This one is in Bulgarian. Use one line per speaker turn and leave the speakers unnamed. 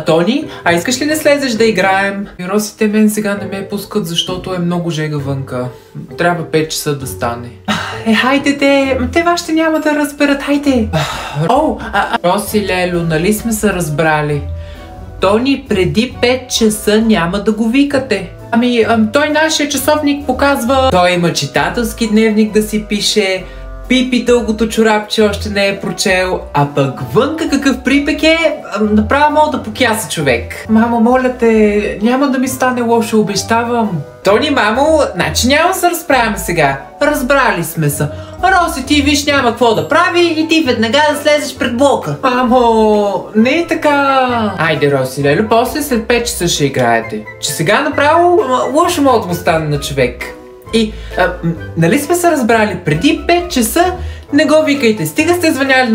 Тони, искаш ли да слезеш да играем? Росите мен сега не ме пускат, защото е много жега вънка. Трябва 5 часа да стане. Хайде те вашите няма да разберат, хайде. Роси, Лело, нали сме се разбрали? Тони, преди 5 часа няма да го викате. Той нашия часовник показва... Той има читателски дневник да си пише... Пипи дългото чорапче още не е прочел, а пък вънка какъв припек е, направо мога да покяса човек. Мамо, моля те, няма да ми стане лошо, обещавам. Тони, мамо, значи няма да се разправяме сега. Разбрали сме се. Роси, ти виж няма какво да прави и ти веднага да слезеш пред блока. Мамо, не е така. Айде, Роси, Лело, после след 5 часа ще играете. Че сега направо лошо мога да му стане на човек. И, нали сме се разбрали, преди 5 часа не го викайте, стига сте звъняли